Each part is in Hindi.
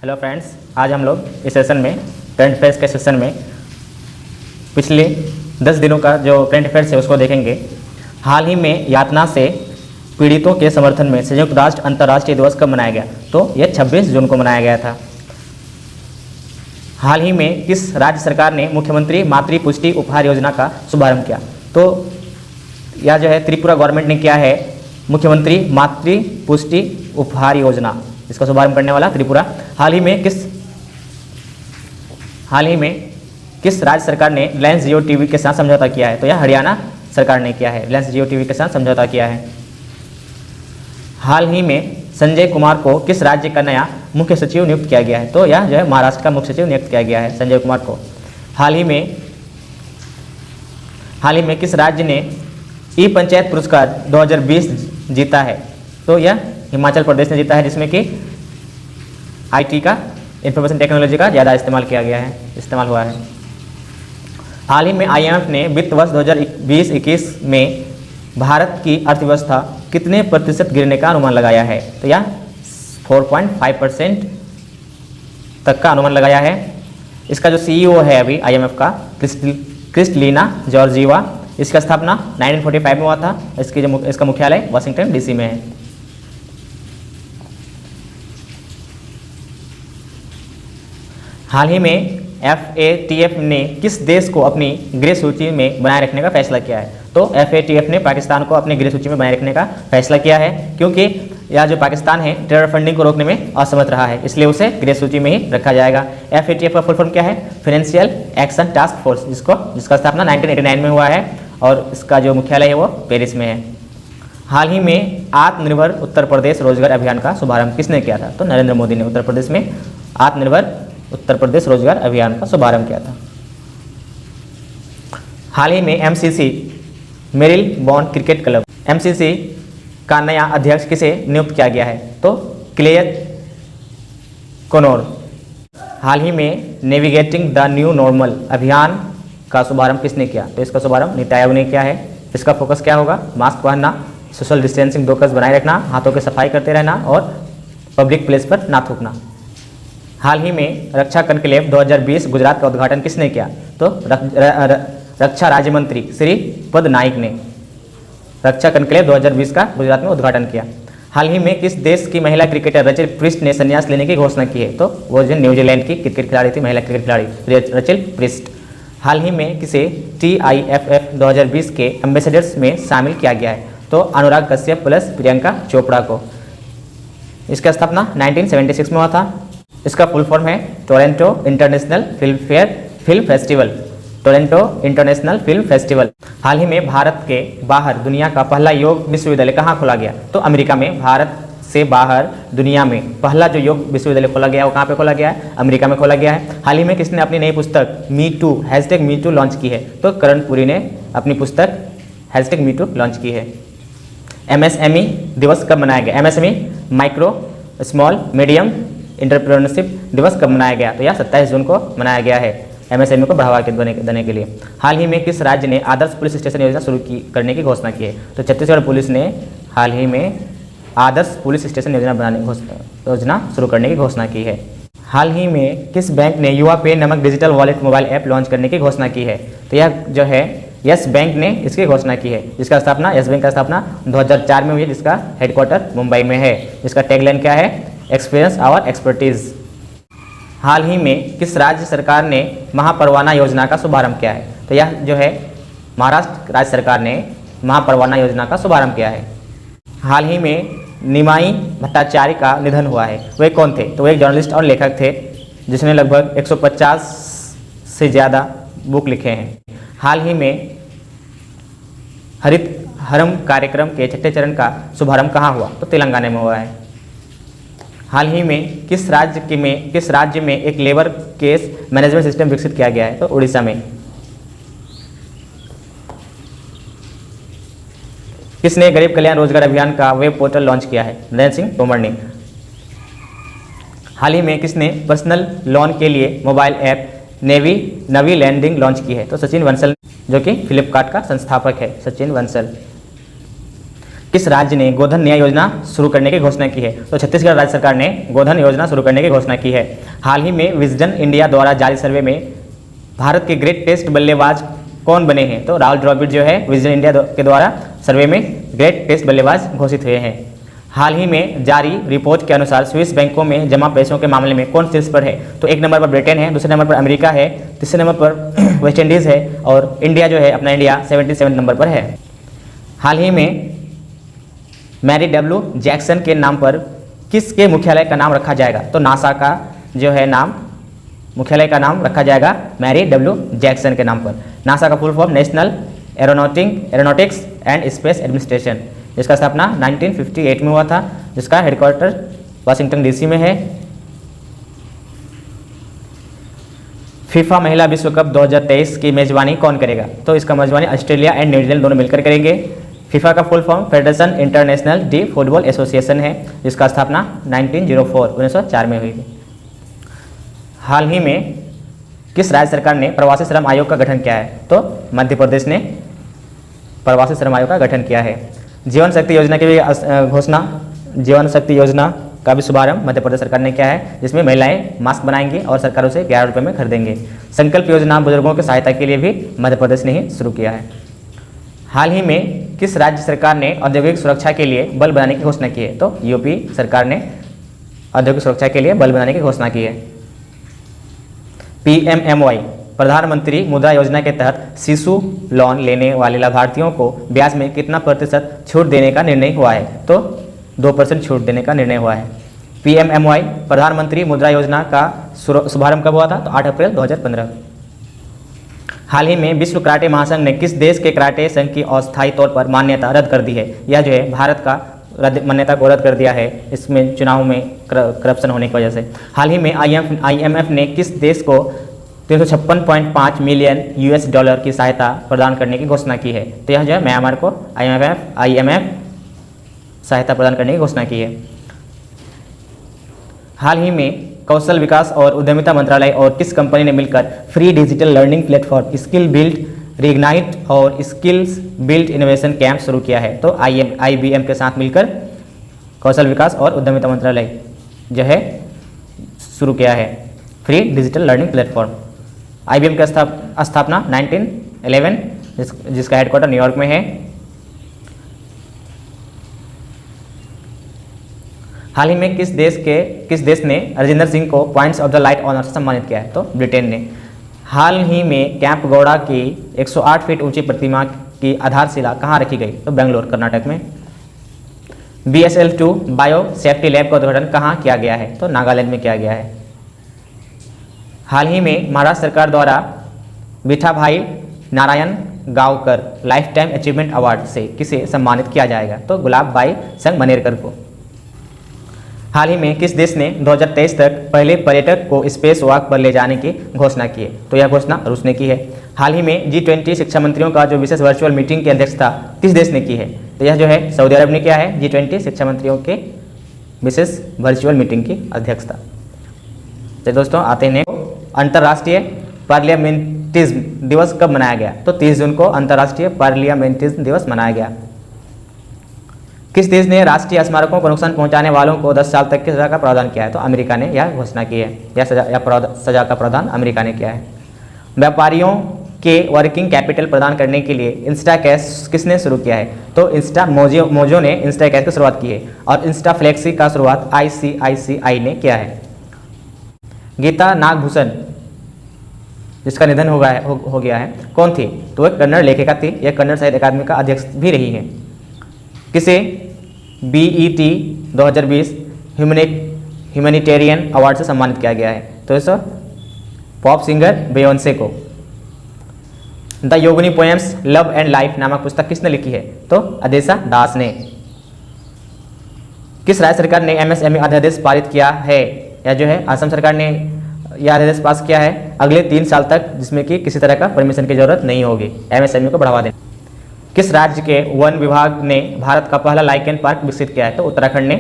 हेलो फ्रेंड्स, आज हम लोग इस सेशन में करंट अफेयर्स के सेशन में पिछले 10 दिनों का जो करंट अफेयर्स है उसको देखेंगे। हाल ही में यातना से पीड़ितों के समर्थन में संयुक्त राष्ट्र अंतर्राष्ट्रीय दिवस कब मनाया गया? तो यह 26 जून को मनाया गया था। हाल ही में किस राज्य सरकार ने मुख्यमंत्री मातृ पुष्टि उपहार योजना का शुभारंभ किया? तो यह जो है त्रिपुरा गवर्नमेंट ने किया है मुख्यमंत्री मातृ पुष्टि उपहार योजना, इसका शुभारंभ करने वाला त्रिपुरा। हाल ही में किस राज्य सरकार ने रिलायंस जियो टीवी के साथ समझौता किया है? तो यह हरियाणा सरकार ने किया है, रिलायंस जियो टीवी के साथ समझौता किया है। हाल ही में संजय कुमार को किस राज्य का नया मुख्य सचिव नियुक्त किया गया है? तो यह जो है महाराष्ट्र का मुख्य सचिव नियुक्त किया गया है संजय कुमार को। हाल ही में किस राज्य ने ई पंचायत पुरस्कार 2020 जीता है? तो यह हिमाचल प्रदेश ने जीता है, जिसमें कि आईटी का, इंफॉर्मेशन टेक्नोलॉजी का ज़्यादा इस्तेमाल हुआ है। हाल ही में आईएमएफ ने वित्त वर्ष 2020-21 में भारत की अर्थव्यवस्था कितने प्रतिशत गिरने का अनुमान लगाया है? तो यह 4.5% तक का अनुमान लगाया है। इसका जो सीईओ है अभी आईएमएफ का, क्रिस्टलिना जॉर्जिवा, इसका स्थापना 1945 में हुआ था। इसका मुख्यालय वाशिंगटन डीसी में है। हाल ही में FATF ने किस देश को अपनी ग्रे सूची में बनाए रखने का फैसला किया है? तो FATF ने पाकिस्तान को अपनी ग्रे सूची में बनाए रखने का फैसला किया है, क्योंकि यह जो पाकिस्तान है टेरर फंडिंग को रोकने में असमर्थ रहा है, इसलिए उसे ग्रे सूची में ही रखा जाएगा। FATF का फुल फॉर्म क्या है? फाइनेंशियल एक्शन टास्क फोर्स, जिसका स्थापना 1989 में हुआ है और इसका जो मुख्यालय है वो पेरिस में है। हाल ही में आत्मनिर्भर उत्तर प्रदेश रोजगार अभियान का शुभारंभ किसने किया था? तो नरेंद्र मोदी ने उत्तर प्रदेश में आत्मनिर्भर उत्तर प्रदेश रोजगार अभियान का शुभारंभ किया था। हाल ही में MCC Marylebone cricket club MCC का नया अध्यक्ष किसे नियुक्त किया गया है? तो क्लेयर कोनोर। हाल ही में नेविगेटिंग द न्यू नॉर्मल अभियान का शुभारंभ किसने किया? तो इसका शुभारंभ नीति आयोग ने किया है। इसका फोकस क्या होगा? मास्क पहनना, सोशल डिस्टेंसिंग 2 गज बनाए रखना, हाथों की सफाई करते रहना और पब्लिक प्लेस पर ना थूकना। हाल ही में रक्षा कॉन्क्लेव 2020 गुजरात का उद्घाटन किसने किया? तो रक्षा राज्य मंत्री श्री पद नाइक ने रक्षा कॉन्क्लेव 2020 का गुजरात में उद्घाटन किया। हाल ही में किस देश की महिला क्रिकेटर रचल प्रिस्ट ने संन्यास लेने की घोषणा की है? तो वो जो न्यूजीलैंड की क्रिकेट खिलाड़ी थी, महिला क्रिकेट खिलाड़ी रचल प्रिस्ट। हाल ही में किसे TIFF 2020 के एम्बेसडर्स में शामिल किया गया है? तो अनुराग कश्यप प्लस प्रियंका चोपड़ा को। इसका स्थापना 1976 में हुआ था। इसका फुल फॉर्म है Toronto International Film Festival, Toronto International Film Festival. हाल ही में भारत के बाहर दुनिया का पहला योग विश्वविद्यालय कहाँ खोला गया? तो अमेरिका में। भारत से बाहर दुनिया में पहला जो योग विश्वविद्यालय खोला गया वो कहाँ पे खोला गया है? अमेरिका में खोला गया है। हाल ही में किसने अपनी नई पुस्तक #MeToo लॉन्च की है? तो करण पुरी ने अपनी पुस्तक #MeToo लॉन्च की है। MSME दिवस कब मनाया गया? MSME micro small medium entrepreneurship दिवस कब मनाया गया? तो यह 27 जून को मनाया गया है, MSME को बढ़ावा देने के लिए। हाल ही में किस राज्य ने आदर्श पुलिस स्टेशन योजना करने की घोषणा की है? तो छत्तीसगढ़ पुलिस ने हाल ही में आदर्श पुलिस स्टेशन योजना शुरू करने की घोषणा की है। हाल ही में किस बैंक ने युवा पे नामक digital wallet mobile app launch करने की घोषणा की है? तो यह जो है यस बैंक ने इसकी घोषणा की है, जिसका स्थापना यस बैंक का स्थापना 2004 में हुई है, जिसका हेडक्वार्टर मुंबई में है। इसका टैगलाइन क्या है? एक्सपीरियंस और एक्सपर्टीज। हाल ही में किस राज्य सरकार ने महापरवाना योजना का शुभारंभ किया है? तो यह जो है महाराष्ट्र राज्य सरकार ने महापरवाना योजना का शुभारंभ किया है। हाल ही में निमाई भट्टाचार्य का निधन हुआ है, वे कौन थे? तो वे एक जर्नलिस्ट और लेखक थे जिसने लगभग 150 से ज़्यादा बुक लिखे हैं। हाल ही में हरित हरम कार्यक्रम के 6ठे चरण का शुभारंभ कहाँ हुआ? तो तेलंगाना में हुआ है। हाल ही में किस राज्य में एक लेबर केस मैनेजमेंट सिस्टम विकसित किया गया है? तो उड़ीसा में। किसने गरीब कल्याण रोजगार अभियान का वेब पोर्टल लॉन्च किया है? नरेंद्र सिंह तोमर ने। हाल ही में किसने पर्सनल लोन के लिए मोबाइल ऐप नवी लैंडिंग लॉन्च की है? तो सचिन बंसल, जो कि फ्लिपकार्ट का संस्थापक है, सचिन बंसल। किस राज्य ने गोधन न्याय योजना शुरू करने की घोषणा की है? तो छत्तीसगढ़ राज्य सरकार ने गोधन योजना शुरू करने की घोषणा की है। हाल ही में विजडन इंडिया द्वारा जारी सर्वे में भारत के ग्रेट टेस्ट बल्लेबाज कौन बने हैं? तो राहुल द्रविड़ जो है विजडन इंडिया के द्वारा सर्वे में ग्रेट टेस्ट बल्लेबाज घोषित हुए हैं। हाल ही में जारी रिपोर्ट के अनुसार स्विस बैंकों में जमा पैसों के मामले में कौन शीर्ष पर है? तो 1 नंबर पर ब्रिटेन है, दूसरे नंबर पर अमेरिका है, तीसरे नंबर पर वेस्ट इंडीज़ है और इंडिया जो है अपना इंडिया 77 नंबर पर है। हाल ही में मैरी डब्ल्यू जैक्सन के नाम पर किसके मुख्यालय का नाम रखा जाएगा? तो नासा का जो है नाम मुख्यालय का नाम रखा जाएगा मैरी डब्ल्यू जैक्सन के नाम पर। नासा का full form national aeronautics and space administration, जिसका स्थापना 1958 में हुआ था, जिसका हेडक्वार्टर वाशिंगटन डीसी में है। फीफा महिला विश्व कप 2023 की मेजबानी कौन करेगा? तो इसका मेजबानी ऑस्ट्रेलिया एंड न्यूजीलैंड दोनों मिलकर करेंगे। फीफा का full form federation international D football association है, जिसका स्थापना 1904 में हुई थी। हाल ही में किस राज्य सरकार ने प्रवासी श्रम आयोग का गठन किया है? तो मध्य प्रदेश ने प्रवासी श्रम आयोग का गठन किया है। जीवन शक्ति योजना की भी घोषणा, जीवन शक्ति योजना का भी शुभारंभ मध्य प्रदेश सरकार ने किया है, जिसमें महिलाएं मास्क बनाएंगी और सरकार उसे 11 रुपये में खरीदेंगे। संकल्प योजना बुजुर्गों की सहायता के लिए भी मध्य प्रदेश ने ही शुरू किया है। हाल ही में किस राज्य सरकार ने औद्योगिक सुरक्षा के लिए बल बनाने की घोषणा की है? तो यूपी सरकार ने औद्योगिक सुरक्षा के लिए बल बनाने की घोषणा की है। PMMY प्रधानमंत्री मुद्रा योजना के तहत शिशु लोन लेने वाले लाभार्थियों को ब्याज में कितना प्रतिशत छूट देने का निर्णय हुआ है? तो 2% छूट देने का निर्णय हुआ है। PMMY प्रधानमंत्री मुद्रा योजना का शुभारंभ कब हुआ था? तो 8 अप्रैल 2015। हाल ही में विश्व कराटे महासंघ ने किस देश के कराटे संघ की अस्थायी तौर पर मान्यता रद्द कर दी है? यह जो है भारत का मान्यता को रद्द कर दिया है, इसमें चुनाव में करप्शन होने की वजह से। हाल ही में IMF ने किस देश को 356.5 मिलियन $US की सहायता प्रदान करने की घोषणा की है? तो यह जो है म्यांमार को IMF सहायता प्रदान करने की घोषणा की है। हाल ही में कौशल विकास और उद्यमिता मंत्रालय और किस कंपनी ने मिलकर free digital learning platform skill build reignite और स्किल्स बिल्ड इनोवेशन कैंप शुरू किया है? तो IBM के साथ मिलकर कौशल विकास और उद्यमिता मंत्रालय जो है शुरू किया है free digital learning platform. IBM की स्थापना 1911 जिसका हेडक्वार्टर न्यूयॉर्क में है। हाल ही में किस देश ने राजेंद्र सिंह को points of the light honour से सम्मानित किया है? तो ब्रिटेन ने। हाल ही में कैंप गौड़ा की 108 फीट ऊंची प्रतिमा की आधारशिला कहाँ रखी गई? तो बेंगलोर कर्नाटक में। BSL-2 बायो सेफ्टी लैब का उद्घाटन कहाँ किया गया है? तो नागालैंड में किया गया है। हाल ही में महाराष्ट्र सरकार द्वारा Vithabhai Narayan Gaonkar lifetime achievement award से किसे सम्मानित किया जाएगा? तो गुलाबबाई संगमनेरकर को। हाल ही में किस देश ने 2023 तक पहले पर्यटक को स्पेस वॉक पर ले जाने की घोषणा की है? तो यह घोषणा रूस ने की है। हाल ही में G20 शिक्षा मंत्रियों का जो विशेष वर्चुअल मीटिंग की अध्यक्षता किस देश ने की है? तो यह जो है सऊदी अरब ने किया है G20 शिक्षा मंत्रियों के विशेष वर्चुअल मीटिंग की अध्यक्षता। तो दोस्तों आते हैं अंतर्राष्ट्रीय पार्लियामेंटिज्म दिवस कब मनाया गया? तो 30 जून को अंतर्राष्ट्रीय पार्लियामेंटिज्म दिवस मनाया गया। किस देश ने राष्ट्रीय स्मारकों को नुकसान पहुंचाने वालों को 10 साल तक की सजा का प्रावधान किया है? तो अमेरिका ने यह घोषणा की है, यह सजा का प्रावधान अमेरिका ने किया है। व्यापारियों के वर्किंग कैपिटल प्रदान करने के लिए इंस्टा कैश किसने शुरू किया है? तो इंस्टा मोजो ने इंस्टा कैश की शुरुआत की है और इंस्टा फ्लेक्सी का शुरुआत ICICI ने किया है। गीता नागभूषण जिसका निधन हो गया है कौन थी? तो एक कन्नड़ लेखिका थी, यह कन्नड़ साहित्य अकादमी का अध्यक्ष भी रही है। किसे BET 2020 ह्यूमैनिटेरियन अवार्ड से सम्मानित किया गया है? तो इस पॉप सिंगर बेयोंसे को। The Yogini poems love and life नामक पुस्तक किसने लिखी है? तो अदेसा दास ने। किस राज्य सरकार ने MSME अध्यादेश पारित किया है? या जो है असम सरकार ने यह अध्यादेश पास किया है अगले 3 साल तक, जिसमें कि किसी तरह का परमिशन की जरूरत नहीं होगी MSME को बढ़ावा देने। किस राज्य के वन विभाग ने भारत का पहला लाइकेन पार्क विकसित किया है? तो उत्तराखंड ने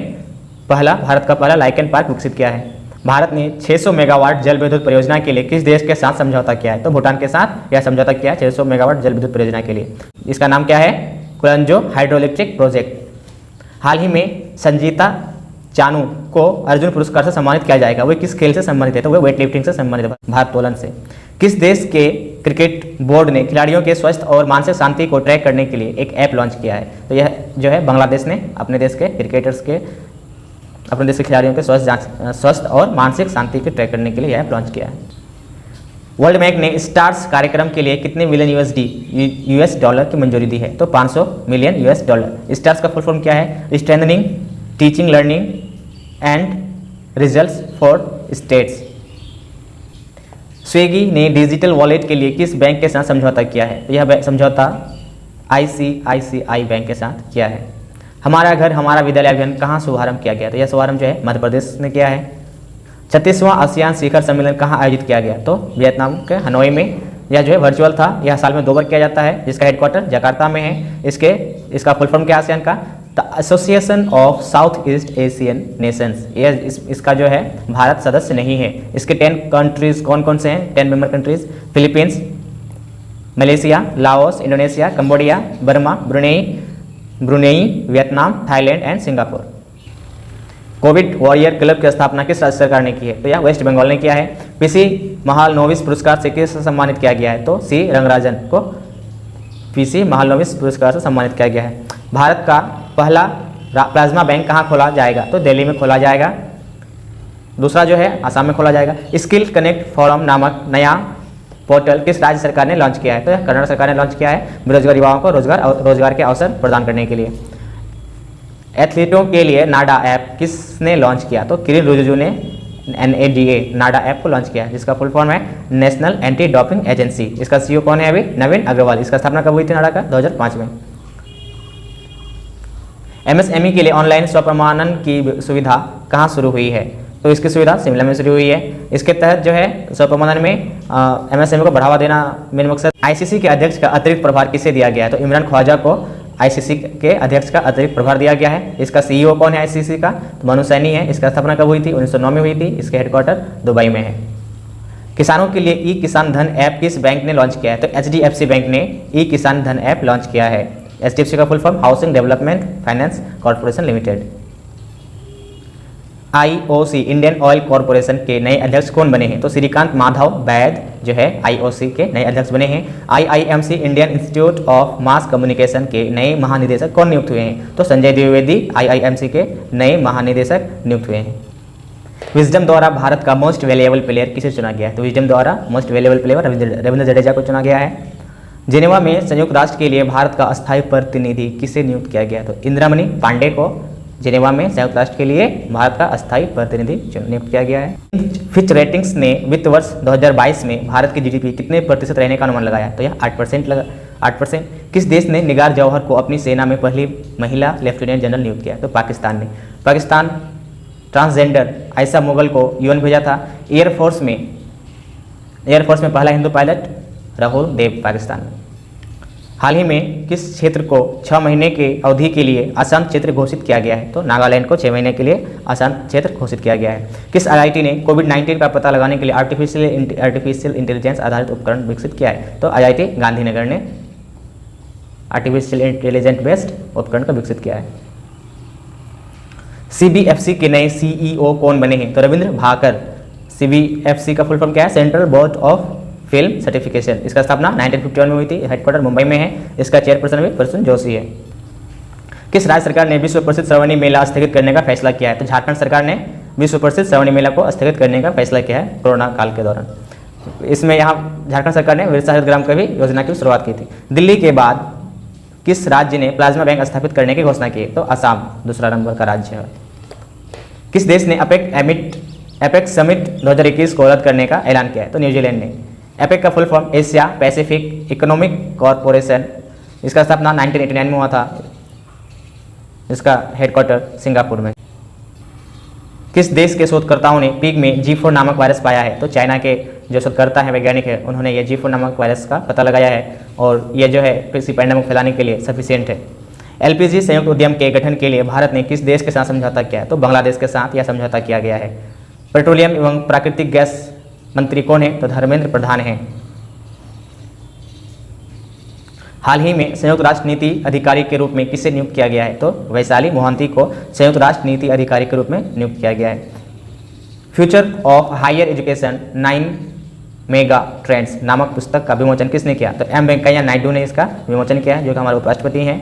भारत का पहला लाइकेन पार्क विकसित किया है। भारत ने 600 मेगावाट जल विद्युत परियोजना के लिए किस देश के साथ समझौता किया है? तो भूटान के साथ यह समझौता किया है 600 मेगावाट जल विद्युत परियोजना के लिए। इसका नाम क्या है? कुलंजो हाइड्रोइलेक्ट्रिक प्रोजेक्ट। हाल ही में संजीता चानू को अर्जुन पुरस्कार से सम्मानित किया जाएगा। वो किस खेल से सम्मानित है? तो वो वेट लिफ्टिंग से सम्मानित है, भारोत्तोलन से। किस देश के क्रिकेट बोर्ड ने खिलाड़ियों के स्वास्थ्य और मानसिक शांति को ट्रैक करने के लिए एक ऐप लॉन्च किया है? तो यह जो है बांग्लादेश ने अपने देश के क्रिकेटर्स के, अपने देश के खिलाड़ियों के स्वास्थ्य और मानसिक शांति को ट्रैक करने के लिए यह ऐप लॉन्च किया है। वर्ल्ड बैंक ने स्टार्स कार्यक्रम के लिए कितने मिलियन यूएस डॉलर की मंजूरी दी है? तो 500 मिलियन यूएस डॉलर। स्टार्स का फुल फॉर्म क्या है? Strengthening teaching learning and results for states. Swiggy ने डिजिटल वॉलेट के लिए किस बैंक के साथ समझौता किया है? तो यह समझौता आईसीआईसीआई बैंक के साथ किया है। हमारा घर हमारा विद्यालय अभियान कहाँ शुभारंभ किया गया? तो यह शुभारंभ जो है मध्य प्रदेश ने किया है। 36वां आसियान शिखर सम्मेलन कहाँ आयोजित किया गया? तो वियतनाम के हनोई में। यह जो है वर्चुअल था, यह साल में 2 बार किया जाता है, जिसका हेडक्वार्टर जकार्ता में है। इसका फुल फॉर्म क्या आसियान का? The association of south east Asian Nations. यह इसका जो है भारत सदस्य नहीं है। इसके 10 कंट्रीज कौन कौन से हैं? 10 member countries Philippines, Malaysia, Laos, Indonesia, Cambodia, Burma, Brunei, Vietnam, Thailand and Singapore. Covid warrior club की स्थापना किस राज्य सरकार ने की है? तो यह वेस्ट बंगाल ने किया है। पीसी महालनोबिस पुरस्कार से किस सम्मानित किया गया है? तो सी रंगराजन को पीसी महालनोबिस पुरस्कार से सम्मानित किया गया है। भारत का पहला प्लाज्मा बैंक कहाँ खोला जाएगा? तो दिल्ली में खोला जाएगा। दूसरा जो है आसाम में खोला जाएगा। स्किल कनेक्ट फोरम नामक नया पोर्टल किस राज्य सरकार ने लॉन्च किया है? तो यह कर्नाटक सरकार ने लॉन्च किया है, बेरोजगार युवाओं को रोजगार के अवसर प्रदान करने के लिए। एथलीटों के लिए नाडा ऐप किसने लॉन्च किया? तो किरण रिजिजू ने NADA नाडा ऐप को लॉन्च किया, जिसका फुल फॉर्म है नेशनल एंटी डोपिंग एजेंसी। इसका CEO कौन है? अभी नवीन अग्रवाल। इसका स्थापना कब हुई थी नाडा का? 2005 में। MSME के लिए ऑनलाइन स्वप्रमाणन की सुविधा कहाँ शुरू हुई है? तो इसकी सुविधा शिमला में शुरू हुई है। इसके तहत जो है स्वप्रमाणन में MSME को बढ़ावा देना मेन मकसद। ICC के अध्यक्ष का अतिरिक्त प्रभार किसे दिया गया है? तो इमरान ख्वाजा को ICC के अध्यक्ष का अतिरिक्त प्रभार दिया गया है। इसका CEO कौन है ICC का? तो मनु सैनी है। इसका स्थापना कब हुई थी? 1909 में हुई थी। इसके हेडक्वार्टर दुबई में है। किसानों के लिए ई किसान धन ऐप किस बैंक ने लॉन्च किया है? तो HDFC बैंक ने ई किसान धन ऐप लॉन्च किया है। HDFC का full form housing development finance corporation limited. IOC Indian oil corporation के नए अध्यक्ष कौन बने हैं? तो श्रीकांत माधव वैद जो है IOC के नए अध्यक्ष बने हैं। IIMC Indian institute of mass communication के नए महानिदेशक कौन नियुक्त हुए हैं? तो संजय द्विवेदी IIMC के नए महानिदेशक नियुक्त हुए हैं। विजडम द्वारा भारत का मोस्ट वैल्यूएबल प्लेयर किसे चुना गया है? तो विजडम द्वारा most valuable player Ravindra Jadeja को चुना गया है। जिनेवा में संयुक्त राष्ट्र के लिए भारत का अस्थायी प्रतिनिधि किसे नियुक्त किया गया? तो इंदिरामणि पांडे को जिनेवा में संयुक्त राष्ट्र के लिए भारत का अस्थायी प्रतिनिधि नियुक्त किया गया है। फिच रेटिंग्स ने वित्त वर्ष 2022 में भारत की GDP कितने प्रतिशत रहने का अनुमान लगाया? तो यह 8%। किस देश ने निगार जौहर को अपनी सेना में पहली महिला लेफ्टिनेंट जनरल नियुक्त किया? तो पाकिस्तान ने। पाकिस्तान ट्रांसजेंडर आयशा मुगल को UN भेजा था। एयरफोर्स में पहला हिंदू पायलट राहुल देव पाकिस्तान में। हाल ही में किस क्षेत्र को 6 महीने के अवधि के लिए अशांत क्षेत्र घोषित किया गया है? तो नागालैंड को 6 महीने के लिए अशांत क्षेत्र घोषित किया गया है। किस IIT ने कोविड-19 का पता लगाने के लिए आर्टिफिशियल इंटेलिजेंस आधारित उपकरण विकसित किया है? तो IIT गांधीनगर ने आर्टिफिशियल इंटेलिजेंस बेस्ड उपकरण को विकसित किया है। CBFC के नए CEO कौन बने हैं? तो रविंद्र भाकर। CBFC का फुल फॉर्म क्या है? Central board of film certification. इसका स्थापना 1951 में हुई थी। हेडक्वार्टर मुंबई में है। इसका चेयरपर्सन भी प्रसून जोशी है। किस राज्य सरकार ने विश्व प्रसिद्ध श्रावणी मेला स्थगित करने का फैसला किया है? तो झारखंड सरकार ने विश्व प्रसिद्ध श्रावणी मेला को स्थगित करने का फैसला किया है कोरोना काल के दौरान। इसमें यहाँ झारखंड सरकार ने वीरसा हरित ग्राम की भी योजना की शुरुआत की थी। दिल्ली के बाद किस राज्य ने प्लाज्मा बैंक स्थापित करने की घोषणा की? तो असम दूसरा नंबर का राज्य है। किस देश ने एपेक समिट 2021 को रद्द करने का ऐलान किया है? तो न्यूजीलैंड ने। एपेक का full form Asia Pacific economic corporation. इसका स्थापना 1989 में हुआ था। इसका हेडक्वार्टर सिंगापुर में। किस देश के शोधकर्ताओं ने पीक में G4 नामक वायरस पाया है? तो चाइना के जो शोधकर्ता हैं, वैज्ञानिक है, उन्होंने ये G4 नामक वायरस का पता लगाया है और ये जो है किसी पैंडेमिक फैलाने के लिए सफिशिएंट है। LPG संयुक्त उद्यम के गठन के लिए भारत ने किस देश के साथ समझौता किया है? तो बांग्लादेश के साथ यह समझौता किया गया है। पेट्रोलियम एवं प्राकृतिक गैस मंत्री कौन है? तो धर्मेंद्र प्रधान हैं। हाल ही में संयुक्त राष्ट्र नीति अधिकारी के रूप में किसे नियुक्त किया गया है? तो वैशाली मोहंती को संयुक्त राष्ट्र नीति अधिकारी के रूप में नियुक्त किया गया है। Future of higher education 9 mega trends नामक पुस्तक का विमोचन किसने किया? तो एम वेंकैया नायडू ने इसका विमोचन किया है, जो कि हमारे उपराष्ट्रपति हैं,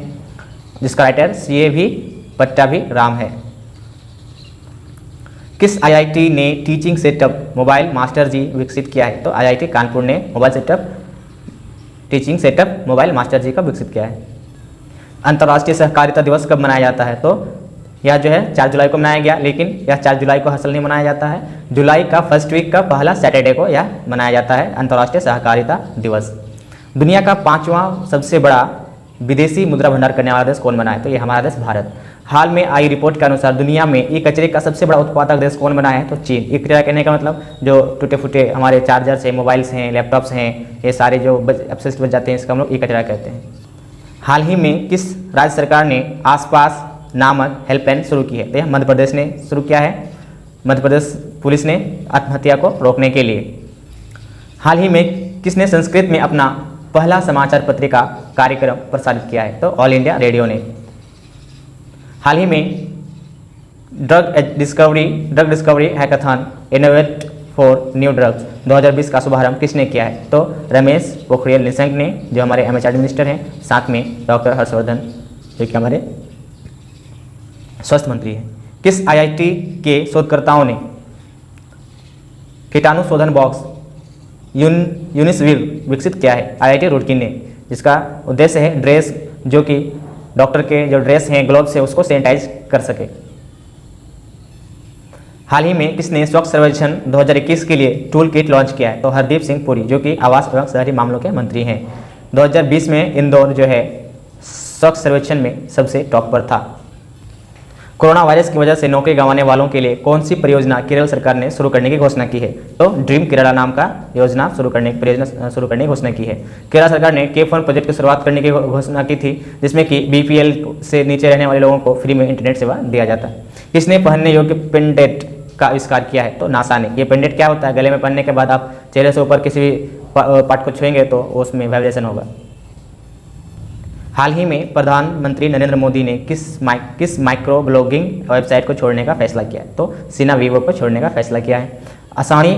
जिसका राइटर CAV पट्टाभिराम है। किस IIT ने teaching setup mobile master ji विकसित किया है? तो IIT कानपुर ने mobile setup teaching setup mobile master ji का विकसित किया है। अंतर्राष्ट्रीय सहकारिता दिवस कब मनाया जाता है? तो यह जो है 4 जुलाई को मनाया गया, लेकिन यह 4 जुलाई को असल नहीं मनाया जाता है। जुलाई का फर्स्ट वीक का पहला सैटरडे को यह मनाया जाता है अंतर्राष्ट्रीय सहकारिता दिवस। दुनिया का 5वां सबसे बड़ा विदेशी मुद्रा भंडार करने वाला देश कौन बना है? तो ये हमारा देश भारत। हाल में आई रिपोर्ट के अनुसार दुनिया में ई कचरे का सबसे बड़ा उत्पादक देश कौन बना है? तो चीन। ई कचरा कहने का मतलब जो टूटे फूटे हमारे चार्जर्स हैं, मोबाइल्स हैं, लैपटॉप्स हैं, ये सारे जो अपशिष्ट बच जाते हैं, इसका हम लोग ई कचरा कहते हैं। हाल ही में किस राज्य सरकार ने आसपास नामक हेल्पलाइन शुरू की है? तो यह मध्य प्रदेश ने शुरू किया है, मध्य प्रदेश पुलिस ने आत्महत्या को रोकने के लिए। हाल ही में किसने संस्कृत में अपना पहला समाचार पत्रिका कार्यक्रम प्रसारित किया है? तो ऑल इंडिया रेडियो ने। हाल ही में drug discovery hackathon innovate for new drugs 2020 का शुभारंभ किसने किया है? तो रमेश पोखरियाल निशंक ने, जो हमारे MHRD मिनिस्टर हैं, साथ में डॉक्टर हर्षवर्धन, जो कि हमारे स्वास्थ्य मंत्री हैं। किस IIT के शोधकर्ताओं ने कीटाणु शोधन बॉक्स यूनिसविल विकसित किया है? IIT रुड़की ने, जिसका उद्देश्य है ड्रेस, जो कि डॉक्टर के जो ड्रेस हैं, ग्लोव्स है, उसको सैनिटाइज कर सके। हाल ही में किसने स्वच्छ सर्वेक्षण 2021 के लिए टूल किट लॉन्च किया है? तो हरदीप सिंह पुरी, जो कि आवास एवं शहरी मामलों के मंत्री हैं। 2020 में इंदौर जो है स्वच्छ सर्वेक्षण में सबसे टॉप पर था। कोरोना वायरस की वजह से नौकरी गंवाने वालों के लिए कौन सी परियोजना केरल सरकार ने शुरू करने की घोषणा की है? तो ड्रीम केरला नाम का परियोजना शुरू करने की घोषणा की है। केरला सरकार ने K-Phone प्रोजेक्ट की शुरुआत करने की घोषणा की थी, जिसमें कि BPL से नीचे रहने वाले लोगों को फ्री में इंटरनेट सेवा दिया जाता है। किसने पहनने योग्य पेंडेंट का आविष्कार किया है? तो नासा ने। ये पेंडेंट क्या होता है? गले में पहनने के बाद आप चेहरे से ऊपर किसी भी पार्ट को छुएंगे तो उसमें वाइब्रेशन होगा। हाल ही में प्रधानमंत्री नरेंद्र मोदी ने किस माइक्रो ब्लॉगिंग वेबसाइट को छोड़ने का फैसला किया है? तो सीना वीवो को छोड़ने का फैसला किया है। आषाढ़ी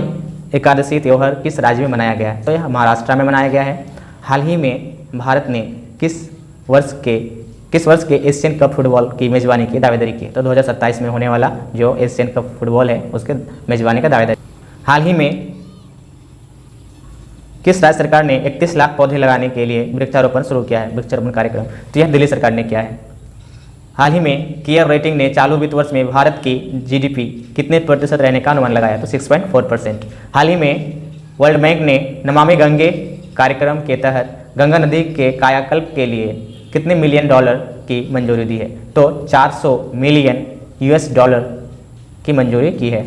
एकादशी त्यौहार किस राज्य में मनाया गया है? तो यह महाराष्ट्र में मनाया गया है। हाल ही में भारत ने किस वर्ष के एशियन कप फुटबॉल की मेजबानी की दावेदारी की? तो 2027 में होने वाला जो एशियन कप फुटबॉल है, उसके मेजबानी का दावेदारी। हाल ही में किस राज्य सरकार ने 31 लाख पौधे लगाने के लिए वृक्षारोपण शुरू किया है, वृक्षारोपण कार्यक्रम? तो यह दिल्ली सरकार ने किया है। हाल ही में केयर रेटिंग ने चालू वित्त वर्ष में भारत की GDP कितने प्रतिशत रहने का अनुमान लगाया? तो 6.4%। हाल ही में वर्ल्ड बैंक ने नमामि गंगे कार्यक्रम के तहत गंगा नदी के कायाकल्प के लिए कितने मिलियन डॉलर की मंजूरी दी है? तो 400 मिलियन US$ की मंजूरी की है।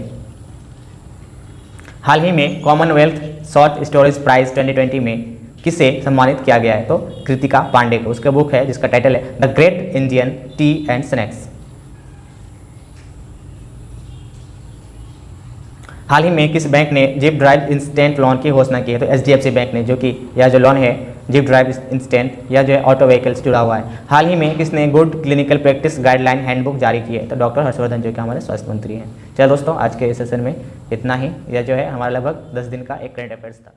हाल ही में कॉमनवेल्थ शॉर्ट स्टोरीज प्राइज 2020 में किसे सम्मानित किया गया है? तो कृतिका पांडे को। उसका बुक है जिसका टाइटल है the great Indian tea and snacks. हाल ही में किस बैंक ने जिप ड्राइव इंस्टेंट लोन की घोषणा की है? तो HDFC बैंक ने, जो कि यह जो लोन है जिप ड्राइव इंस्टेंट, यह जो है ऑटो व्हीकल से जुड़ा हुआ है। हाल ही में किसने good clinical practice guideline handbook जारी की है? तो डॉक्टर हर्षवर्धन, जो कि हमारे स्वास्थ्य मंत्री हैं। चलो दोस्तों, आज के सेशन में इतना ही। यह जो है हमारा लगभग 10 दिन का एक करंट अफेयर्स था।